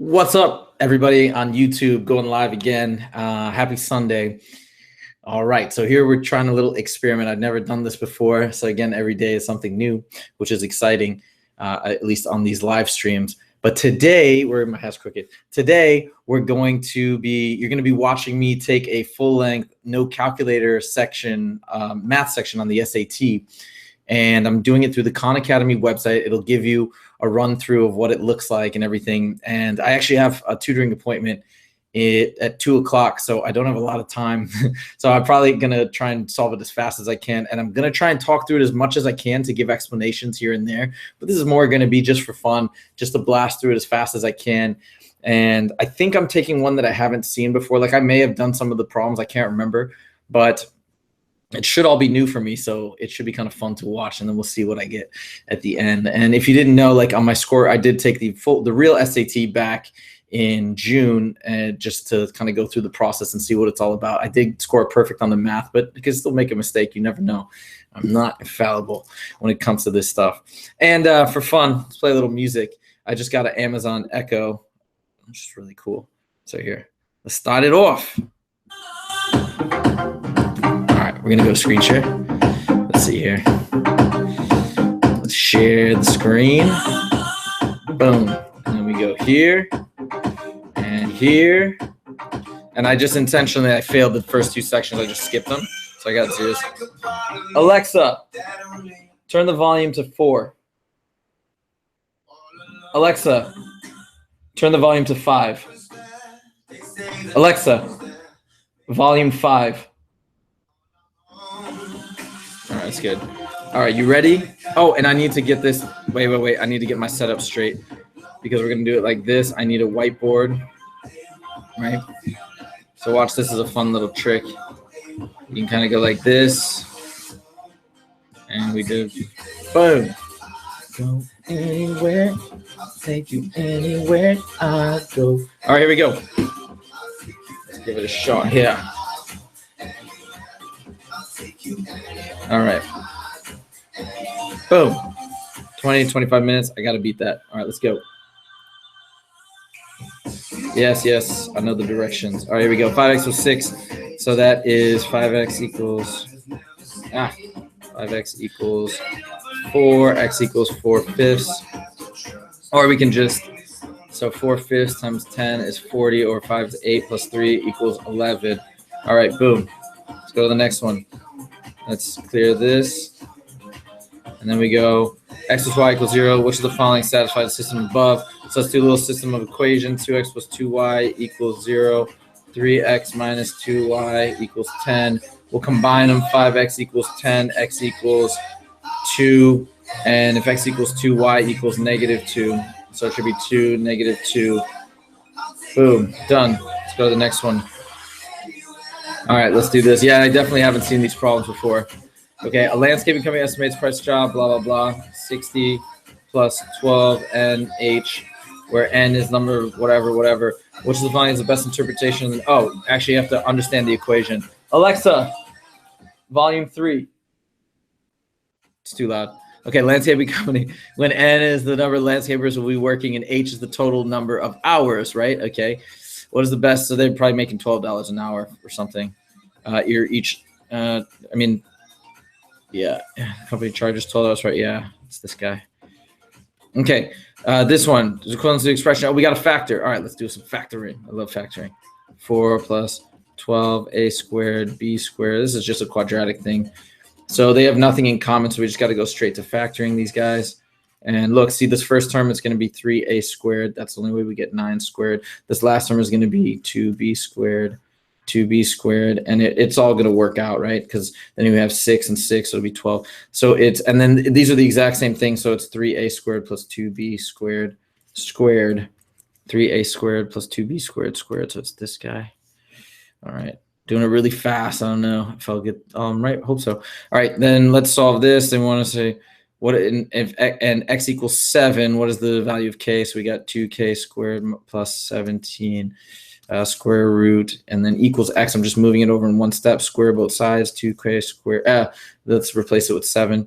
What's up, everybody on YouTube, going live again. Happy Sunday. All right, so here we're trying a little experiment. I've never done this before. So again, every day is something new, which is exciting, at least on these live streams. But today, my hat's crooked. Today, you're going to be watching me take a full-length, no calculator section, math section on the SAT. And I'm doing it through the Khan Academy website. It'll give you a run through of what it looks like and everything. And I actually have a tutoring appointment at 2 o'clock, so I don't have a lot of time. So I'm probably going to try and solve it as fast as I can. And I'm going to try and talk through it as much as I can to give explanations here and there. But this is more going to be just for fun, just to blast through it as fast as I can. And I think I'm taking one that I haven't seen before. Like I may have done some of the problems, I can't remember, but it should all be new for me, so it should be kind of fun to watch, and then we'll see what I get at the end. And if you didn't know, like on my score, I did take the real SAT back in June, just to kind of go through the process and see what it's all about. I did score perfect on the math, but you can still make a mistake. You never know. I'm not infallible when it comes to this stuff. And for fun, let's play a little music. I just got an Amazon Echo, which is really cool. So here, let's start it off. We're gonna go screen share. Let's see here. Let's share the screen. Boom. And then we go here and here. And I just intentionally, I failed the first two sections. I just skipped them. So I got zeros. Alexa, turn the volume to 4. Alexa, turn the volume to 5. Alexa, volume 5. All right, that's good. All right, you ready? Oh, and I need to get this. Wait. I need to get my setup straight because we're going to do it like this. I need a whiteboard, right? So watch, this is a fun little trick. You can kind of go like this. And we do, boom. Go anywhere, take you anywhere I go. All right, here we go. Let's give it a shot here. All right. Boom. 20, 25 minutes. I got to beat that. All right, let's go. Yes. I know the directions. All right, here we go. 5x was 6. So that is 5x equals 5x equals 4. X equals 4/5. Or we can just, so 4/5 times 10 is 40, or 5 to 8 plus 3 equals 11. All right, boom. Let's go to the next one. Let's clear this. And then we go x plus y equals 0. Which of the following satisfy the system above? So let's do a little system of equations. 2x plus 2y equals 0. 3x minus 2y equals 10. We'll combine them. 5x equals 10. X equals 2. And if x equals 2, y equals -2. So it should be 2, -2. Boom. Done. Let's go to the next one. All right, let's do this. Yeah, I definitely haven't seen these problems before. Okay, a landscaping company estimates price job, blah, blah, blah, 60 plus 12 NH, where N is number of whatever. Which of the following is the best interpretation? Oh, actually, you have to understand the equation. Alexa, volume 3. It's too loud. Okay, landscaping company. When N is the number of landscapers will be working and H is the total number of hours, right? Okay. What is the best? So they're probably making $12 an hour or something. Yeah. Company charges $12, right? Yeah, it's this guy. Okay, this one is equivalent to the expression. Oh, we got a factor. All right, let's do some factoring. I love factoring. 4 plus 12a squared b squared. This is just a quadratic thing. So they have nothing in common, so we just got to go straight to factoring these guys. And look, see, this first term is going to be 3a squared. That's the only way we get 9 squared. This last term is going to be 2b squared, and it's all going to work out, right? Because then you have 6 and 6, so it'll be 12. So and then these are the exact same thing. So it's 3a squared plus 2b squared squared, 3a squared plus 2b squared squared. So it's this guy. All right. Doing it really fast. I don't know if I'll get right. Hope so. All right, then let's solve this. They want to say if x equals 7, what is the value of k? So we got 2k squared plus 17 square root, and then equals x. I'm just moving it over in one step. Square both sides. 2k squared. Let's replace it with 7.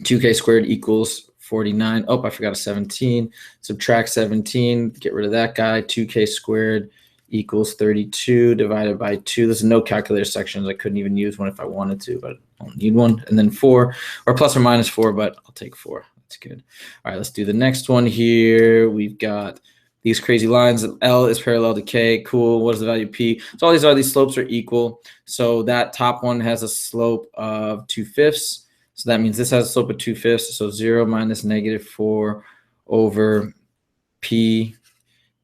2k squared equals 49. Oh, I forgot a 17. Subtract 17, get rid of that guy. 2k squared equals 32 divided by 2. There's no calculator sections. I couldn't even use one if I wanted to, but I don't need one. And then 4, or plus or minus 4, but I'll take 4. That's good. All right, let's do the next one here. We've got these crazy lines. L is parallel to K. Cool. What is the value of P? So all these slopes are equal. So that top one has a slope of 2/5. So that means this has a slope of 2/5. So 0 minus -4 over P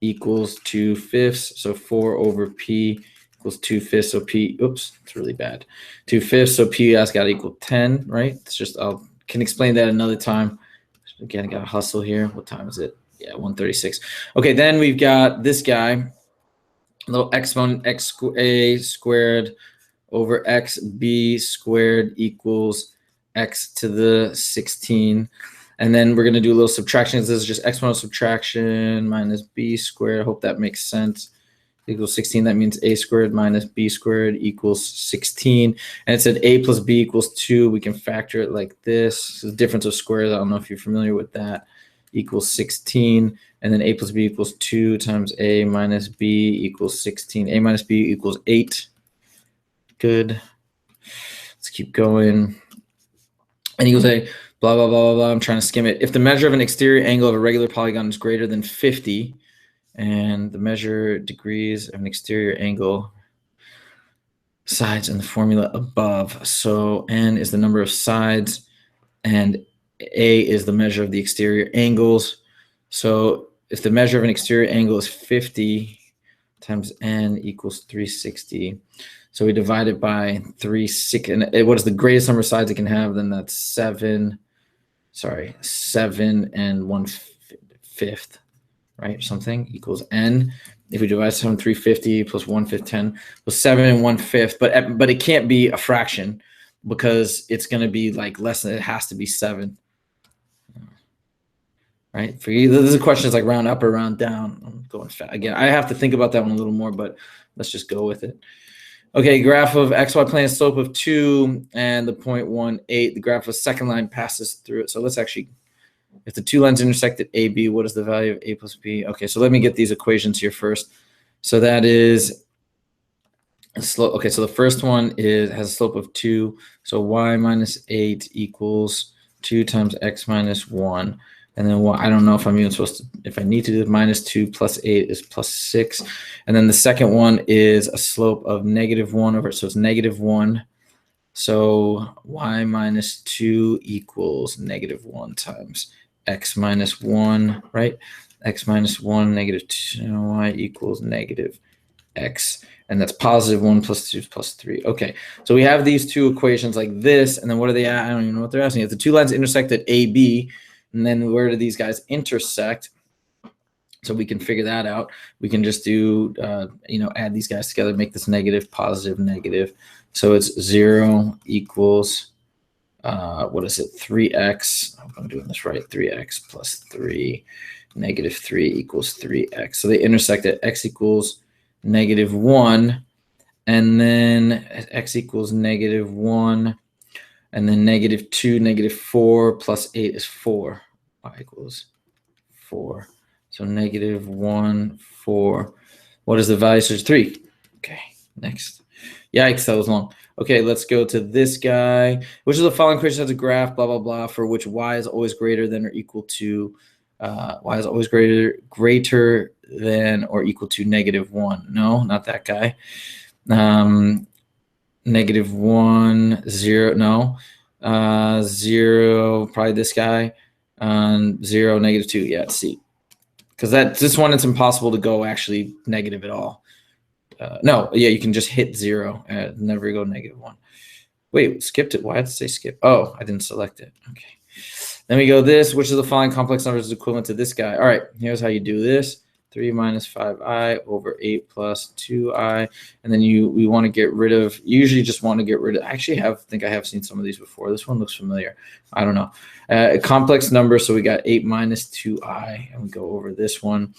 equals 2/5. So 4 over P equals 2/5. So P, oops, it's really bad. 2/5. So P has got to equal 10, right? It's just, I can explain that another time. Again, I got to hustle here. What time is it? Yeah, 1:36. Okay, then we've got this guy, a little exponent a squared over xb squared equals x to the 16. And then we're going to do a little subtraction. This is just exponential subtraction minus b squared. I hope that makes sense. Equals 16. That means a squared minus b squared equals 16. And it said a plus b equals 2. We can factor it like this. So the difference of squares, I don't know if you're familiar with that, equals 16. And then a plus b equals 2 times a minus b equals 16. A minus b equals 8. Good. Let's keep going. And equals a blah, blah, blah, blah, blah. I'm trying to skim it. If the measure of an exterior angle of a regular polygon is greater than 50, and the measure degrees of an exterior angle sides in the formula above. So n is the number of sides, and a is the measure of the exterior angles. So if the measure of an exterior angle is 50 times n equals 360. So we divide it by 360. And what is the greatest number of sides it can have? Then that's 7 and 1/5. Right, something equals n. If we divide 7 350 plus 1/5 10 plus 7 and 1/5, but it can't be a fraction because it's going to be like less than, it has to be 7. Right, for you, this is a question, is like round up or round down. I'm going fast again. I have to think about that one a little more, but let's just go with it. Okay, graph of xy plane, slope of 2 and the 0.18. The graph of second line passes through it. So let's actually, if the two lines intersect at AB, what is the value of A plus B? Okay, so let me get these equations here first. So that is a slope. Okay, so the first one has a slope of 2. So y minus 8 equals 2 times x minus 1. And then I don't know if I'm even supposed to, if I need to do minus 2 plus 8 is plus 6. And then the second one is a slope of -1 over, so it's -1. So y minus 2 equals -1 times x minus 1, right? X minus 1, -2, y equals -x. And that's +1 plus 2 plus 3. Okay, so we have these two equations like this. And then what are they at? I don't even know what they're asking. If the two lines intersect at AB, and then where do these guys intersect? So we can figure that out. We can just do, add these guys together, make this negative, positive, negative. So it's 0 equals, what is it, 3x. I hope I'm doing this right. 3x plus 3, -3 equals 3x. So they intersect at x equals -1, and then x equals -1, and then -2, -4 plus 8 is 4. Y equals 4. So -1, 4. What is the value? So 3. Okay, next. Yikes, that was long. Okay, let's go to this guy. Which of the following equations has a graph, blah, blah, blah, for which y is always greater than or equal to, y is always greater than or equal to -1. No, not that guy. -1, 0, no. 0, probably this guy. 0, -2, yeah, it's C. Because this one, it's impossible to go actually negative at all. No, yeah, you can just hit 0 and never go -1. Wait, skipped it. Why did it say skip? Oh, I didn't select it. Okay. Then we go this. Which of the following complex numbers is equivalent to this guy? All right, here's how you do this. 3 minus 5i over 8 plus 2i. And then we want to get rid of, you usually just want to get rid of, I actually think I have seen some of these before. This one looks familiar. I don't know. A complex number, so we got 8 minus 2i, and we go over this one.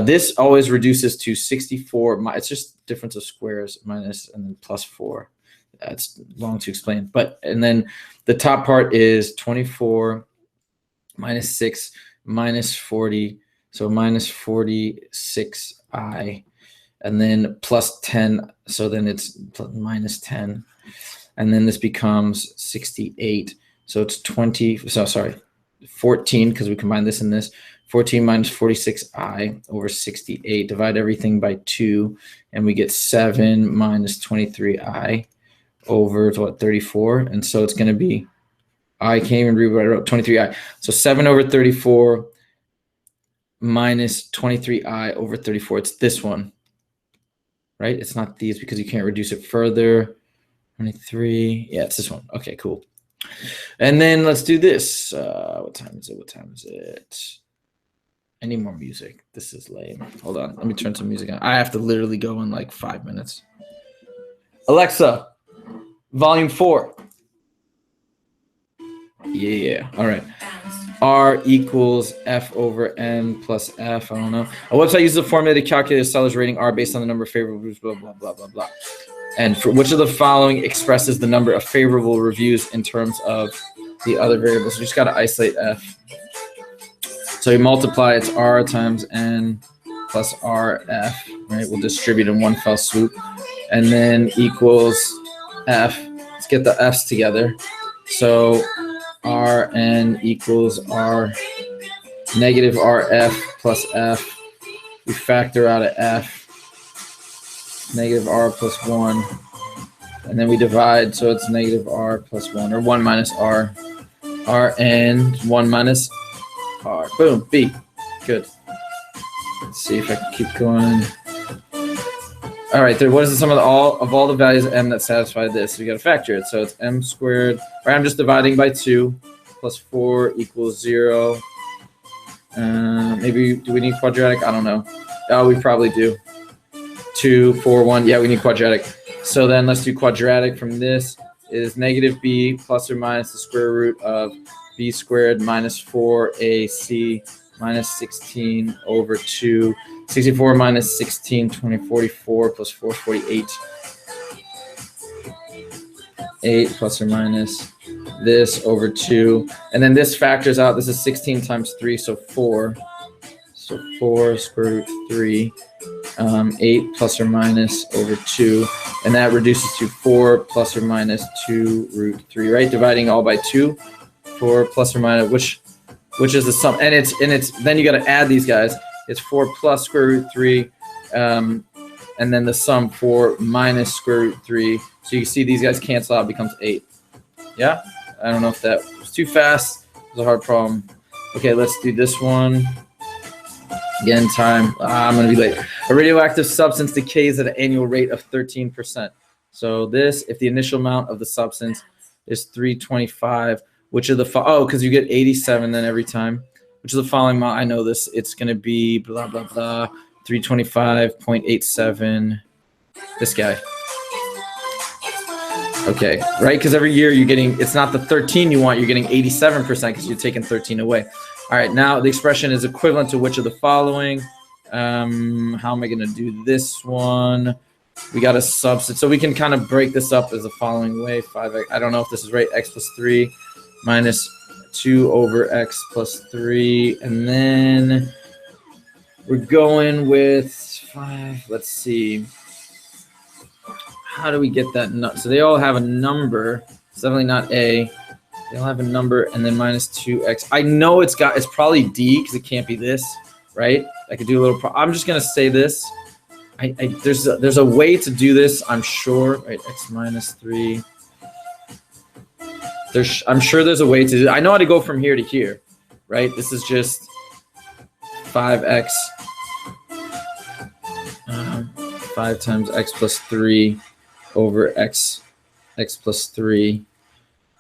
This always reduces to 64. It's just difference of squares, minus and then plus 4. That's long to explain. And then the top part is 24 minus 6 minus 40, so minus 46i, and then plus 10, so then it's minus 10, and then this becomes 68, so it's 20, so sorry, 14, because we combine this and this, 14 minus 46i over 68, divide everything by 2, and we get 7 minus 23i over what, 34, and so it's going to be, I can't even read what I wrote, 23i. So 7 over 34 minus 23i over 34. It's this one, right? It's not these because you can't reduce it further. 23. Yeah, it's this one. Okay, cool. And then let's do this. What time is it? What time is it? I need more music. This is lame. Hold on. Let me turn some music on. I have to literally go in like 5 minutes. Alexa, volume 4. Yeah. All right. R equals F over N plus F. I don't know. A website uses a formula to calculate a seller's rating R based on the number of favorable reviews, blah, blah, blah, blah, blah. And for which of the following expresses the number of favorable reviews in terms of the other variables? We just got to isolate F. So you multiply, it's R times N plus RF, right? We'll distribute in one fell swoop. And then equals F. Let's get the F's together. So Rn equals R negative RF plus F. We factor out of F, negative R plus 1. And then we divide, so it's negative R plus 1, or 1 minus R. Rn, 1 minus R. Boom, B. Good. Let's see if I can keep going. All right, what is the sum of all the values of m that satisfy this? So we got to factor it. So it's m squared. Right, I'm just dividing by 2 plus 4 equals 0. Maybe do we need quadratic? I don't know. Oh, we probably do. 2, 4, 1. Yeah, we need quadratic. So then let's do quadratic from this is negative b plus or minus the square root of b squared minus 4ac minus 16 over 2. 64 minus 16, 20, 44 plus 4, 48. 8 plus or minus this over 2. And then this factors out. This is 16 times 3, so 4. So 4 square root 3. 8 plus or minus over 2. And that reduces to 4 plus or minus 2 root 3, right? Dividing all by 2. 4 plus or minus, which is the sum. And it's then you got to add these guys. It's 4 plus square root 3, and then the sum 4 minus square root 3. So you can see these guys cancel out, becomes 8. Yeah? I don't know if that was too fast. It was a hard problem. Okay, let's do this one. Again, time. I'm going to be late. A radioactive substance decays at an annual rate of 13%. So this, if the initial amount of the substance is 325, which of the, because you get 87 then every time. Which is the following amount? I know this. It's going to be blah, blah, blah, 325.87. This guy. Okay, right? Because every year you're getting, it's not the 13 you want, you're getting 87% because you're taking 13 away. All right, now the expression is equivalent to which of the following? How am I going to do this one? We got a substitute. So we can kind of break this up as the following way. 5x, I don't know if this is right, x plus 3 minus 2 over x plus 3, and then we're going with 5. Let's see. How do we get that? So they all have a number. It's definitely not A. They all have a number, and then minus 2x. I know it's probably D because it can't be this, right? I could do a little. I'm just gonna say this. There's a way to do this. I'm sure. Right, x minus 3. I'm sure there's a way to do it. I know how to go from here to here, right? This is just 5x, 5 times x plus 3 over x plus 3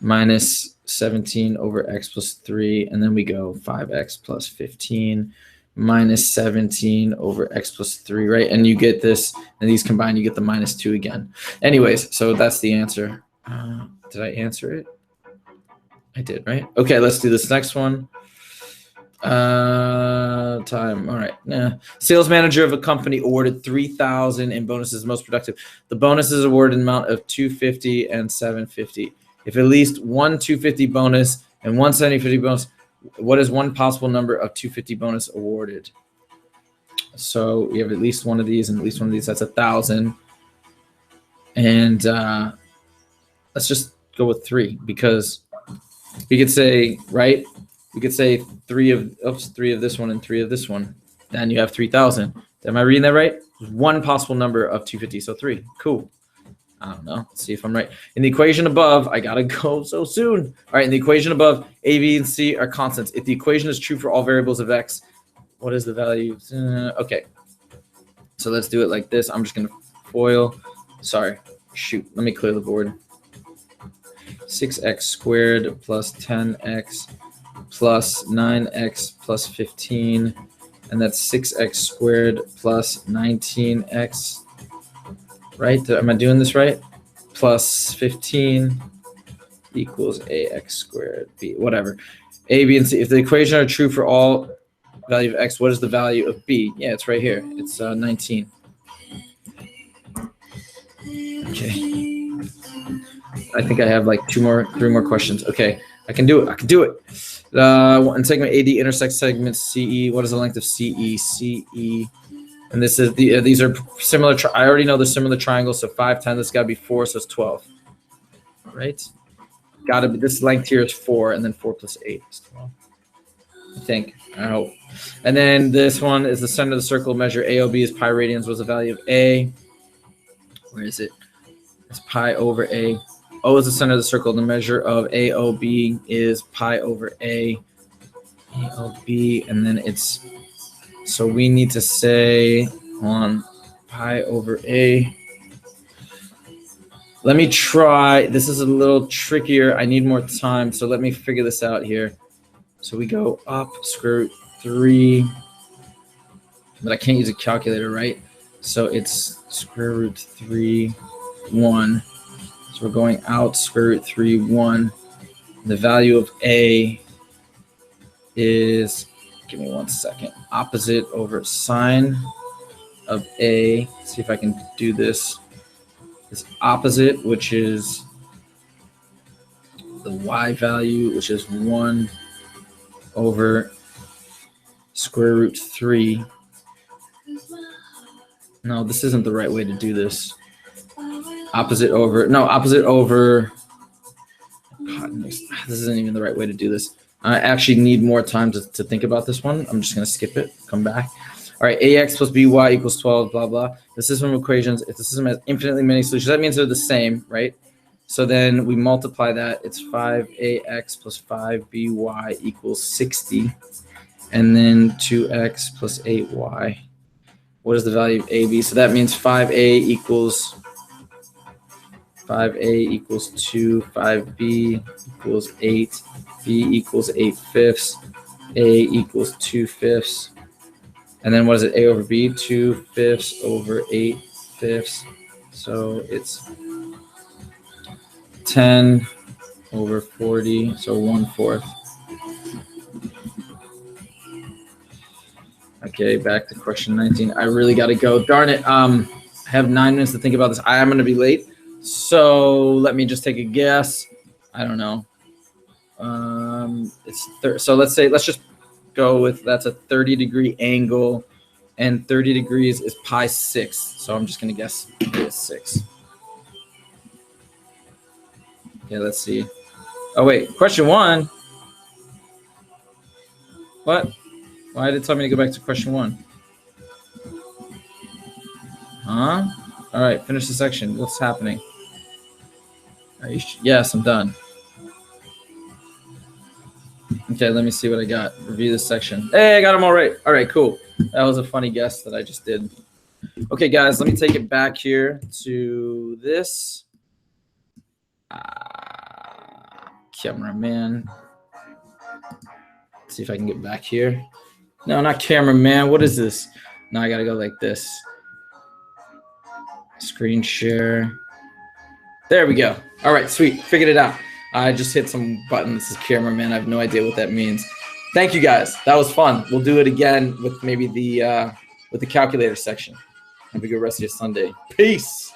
minus 17 over x plus 3. And then we go 5x plus 15 minus 17 over x plus 3, right? And you get this, and these combine, you get the minus 2 again. Anyways, so that's the answer. Did I answer it? I did, right? Okay, let's do this next one. Time. All right. Sales manager of a company awarded 3,000 in bonuses, most productive. The bonus is awarded an amount of 250 and 750. If at least one 250 bonus and one 750 bonus What is one possible number of 250 bonus awarded? So we have at least one of these and at least one of these. That's 1,000. And let's just go with 3 because we could say, right? We could say 3 of this one and 3 of this one. Then you have 3,000. Am I reading that right? One possible number of 250, so 3. Cool. I don't know. Let's see if I'm right. In the equation above, I gotta go so soon. All right, in the equation above, a, b, and c are constants. If the equation is true for all variables of x, what is the value? Okay. So let's do it like this. I'm just gonna FOIL. Sorry. Shoot. Let me clear the board. 6x squared plus 10x plus 9x plus 15. And that's 6x squared plus 19x. Right? Am I doing this right? Plus 15 equals ax squared b, whatever. A, b, and c. If the equation are true for all value of x, what is the value of b? Yeah, it's right here. It's 19. Okay. I think I have like 3 more questions. Okay, I can do it. I can do it. In segment AD intersects segment CE. What is the length of CE? CE. And this is these are similar. I already know the similar triangles. So 5, 10. This got to be 4, so it's 12. Right? Got to be. This length here is 4, and then 4 plus 8 is 12. I think. I hope. And then this one is the center of the circle. Measure AOB is pi radians. What's the value of A? Where is it? It's pi over A. O is the center of the circle. The measure of AOB is pi over A. AOB, and then it's. So we need to say on pi over A. Let me try. This is a little trickier. I need more time. So let me figure this out here. So we go up square root 3. But I can't use a calculator, right? So it's square root 3, 1. So we're going out square root 3, 1. The value of A is, give me 1 second, opposite over sine of A. Let's see if I can do this. It's opposite, which is the y value, which is 1 over square root 3. No, this isn't the right way to do this. Opposite over, God, this isn't even the right way to do this. I actually need more time to think about this one. I'm just going to skip it, come back. All right, ax plus by equals 12, blah, blah. The system of equations, if the system has infinitely many solutions, that means they're the same, right? So then we multiply that. It's 5ax plus 5by equals 60. And then 2x plus 8y. What is the value of AB? So that means 5a equals 2, 5b equals 8, b equals 8/5, a equals 2/5. And then what is it? A over b, 2/5 over 8/5. So it's 10 over 40, so 1/4. Okay, back to question 19. I really got to go. Darn it. I have 9 minutes to think about this. I am going to be late. So let me just take a guess. I don't know. So let's just go with, that's a 30-degree angle, and 30 degrees is pi 6. So I'm just going to guess it's 6. Okay, let's see. Oh, wait. Question 1. What? Why did it tell me to go back to question 1? Huh? All right, finish the section. What's happening? Yes, I'm done. Okay, let me see what I got. Review this section. Hey, I got them all right. All right, cool. That was a funny guess that I just did. Okay, guys, let me take it back here to this. Cameraman. Let's see if I can get back here. No, not cameraman. What is this? No, I got to go like this. Screen share. There we go. All right, sweet. Figured it out. I just hit some buttons. This is cameraman. I have no idea what that means. Thank you, guys. That was fun. We'll do it again with maybe the calculator section. Have a good rest of your Sunday. Peace.